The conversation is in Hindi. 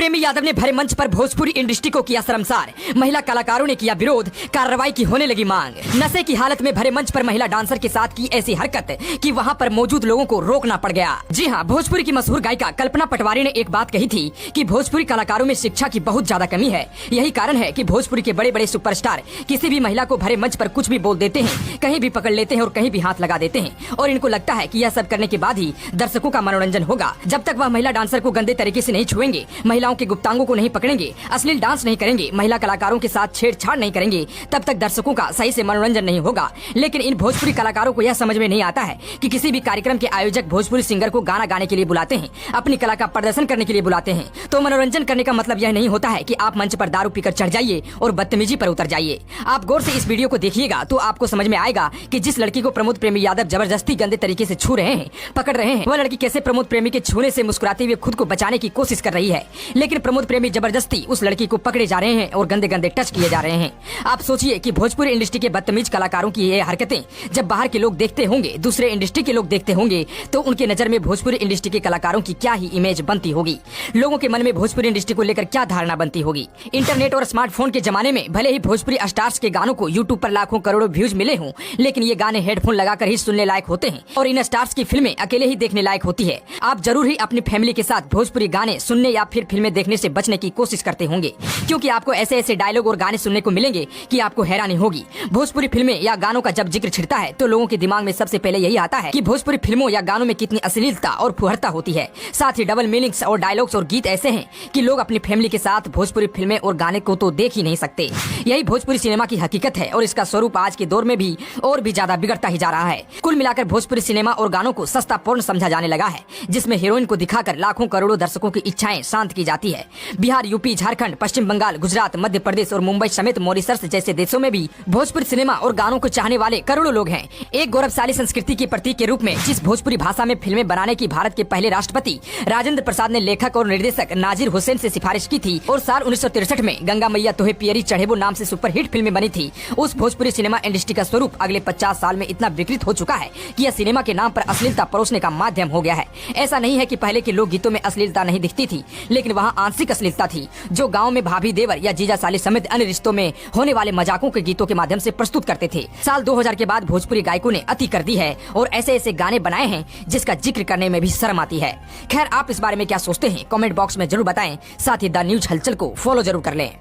प्रेमी यादव ने भरे मंच पर भोजपुरी इंडस्ट्री को किया शर्मसार। महिला कलाकारों ने किया विरोध, कार्रवाई की होने लगी मांग। नशे की हालत में भरे मंच पर महिला डांसर के साथ की ऐसी हरकत कि वहां पर मौजूद लोगों को रोकना पड़ गया। जी हां, भोजपुरी की मशहूर गायिका कल्पना पटवारी ने एक बात कही थी कि भोजपुरी कलाकारों में शिक्षा की बहुत ज्यादा कमी है। यही कारण है कि भोजपुरी के बड़े बड़े सुपरस्टार किसी भी महिला को भरे मंच पर कुछ भी बोल देते हैं, कहीं भी पकड़ लेते हैं और कहीं भी हाथ लगा देते हैं। और इनको लगता है कि यह सब करने के बाद ही दर्शकों का मनोरंजन होगा। जब तक वह महिला डांसर को गंदे तरीके से नहीं छुएंगे, महिलाओं के गुप्तांगों को नहीं पकड़ेंगे, अश्लील डांस नहीं करेंगे, महिला कलाकारों के साथ छेड़छाड़ नहीं करेंगे, तब तक दर्शकों का सही से मनोरंजन नहीं होगा। लेकिन इन भोजपुरी कलाकारों को यह समझ में नहीं आता है कि किसी भी कार्यक्रम के आयोजक भोजपुरी सिंगर को गाना गाने के लिए बुलाते हैं, अपनी कला का प्रदर्शन करने के लिए बुलाते हैं। तो मनोरंजन करने का मतलब यह नहीं होता है कि आप मंच पर दारू पीकर चढ़ जाइए और बदतमीजी पर उतर जाइए। आप गौर से इस वीडियो को देखिएगा तो आपको समझ में आएगा कि जिस लड़की को प्रमोद प्रेमी यादव जबरदस्ती गंदे तरीके से छू रहे हैं, पकड़ रहे हैं, वह लड़की कैसे प्रमोद प्रेमी के छूने से मुस्कुराते हुए खुद को बचाने की कोशिश कर रही है। लेकिन प्रमोद प्रेमी जबरदस्ती उस लड़की को पकड़े जा रहे हैं और गंदे गंदे टच किए जा रहे हैं। आप सोचिए कि भोजपुरी इंडस्ट्री के बदतमीज कलाकारों की ये हरकतें जब बाहर के लोग देखते होंगे, दूसरे इंडस्ट्री के लोग देखते होंगे, तो उनके नजर में भोजपुरी इंडस्ट्री के कलाकारों की क्या ही इमेज बनती होगी। लोगों के मन में भोजपुरी इंडस्ट्री को लेकर क्या धारणा बनती होगी। इंटरनेट और स्मार्टफोन के जमाने में भले ही भोजपुरी स्टार्स के गानों को यूट्यूब पर लाखों करोड़ों व्यूज मिले हों, लेकिन ये गाने हेडफोन लगाकर ही सुनने लायक होते हैं और इन स्टार्स की फिल्में अकेले ही देखने लायक होती है। आप जरूर ही अपनी फैमिली के साथ भोजपुरी गाने सुनने या फिर फिल्में देखने से बचने की कोशिश करते होंगे, क्योंकि आपको ऐसे ऐसे डायलॉग और गाने सुनने को मिलेंगे कि आपको हैरानी होगी। भोजपुरी फिल्में या गानों का जब जिक्र छिड़ता है तो लोगों के दिमाग में सबसे पहले यही आता है कि भोजपुरी फिल्मों या गानों में कितनी अश्लीलता और फुहरता होती है। साथ ही डबल मीनिंग्स और डायलॉग्स और गीत ऐसे हैं कि लोग अपनी फैमिली के साथ भोजपुरी फिल्में और गाने को तो देख ही नहीं सकते। यही भोजपुरी सिनेमा की हकीकत है और इसका स्वरूप आज के दौर में भी और भी ज्यादा बिगड़ता ही जा रहा है। कुल मिलाकर भोजपुरी सिनेमा और गानों को सस्ता पोर्न समझा जाने लगा है, जिसमें हीरोइन को दिखाकर लाखों करोड़ों दर्शकों की इच्छाएं शांत की जाती है। बिहार, यूपी, झारखंड, पश्चिम बंगाल, गुजरात, मध्य प्रदेश और मुंबई समेत मॉरिशस जैसे देशों में भी भोजपुरी सिनेमा और गानों को चाहने वाले करोड़ों लोग हैं। एक गौरवशाली संस्कृति के प्रतीक के रूप में जिस भोजपुरी भाषा में फिल्में बनाने की भारत के पहले राष्ट्रपति राजेंद्र प्रसाद ने लेखक और निर्देशक नाजिर हुसैन से सिफारिश की थी और साल 1963 में गंगा मैया तोहे पियरी चढ़ेबो नाम से सुपरहिट फिल्में बनी थी, उस भोजपुरी सिनेमा इंडस्ट्री का स्वरूप अगले 50 साल में इतना विकृत हो चुका है कि यह सिनेमा के नाम पर अश्लीलता परोसने का माध्यम हो गया है। ऐसा नहीं है कि पहले के लोक गीतों में अश्लीलता नहीं दिखती थी, लेकिन वहाँ आंशिक अश्लीलता थी, जो गाँव में भाभी देवर या जीजा साली समेत अन्य रिश्तों में होने वाले मजाकों के गीतों के माध्यम से प्रस्तुत करते थे। साल 2000 के बाद भोजपुरी गायकों ने अति कर दी है और ऐसे ऐसे गाने बनाए हैं जिसका जिक्र करने में भी शर्म आती है। खैर, आप इस बारे में क्या सोचते हैं, कमेंट बॉक्स में जरूर बताएं। साथ ही द न्यूज हलचल को फॉलो जरूर कर लें।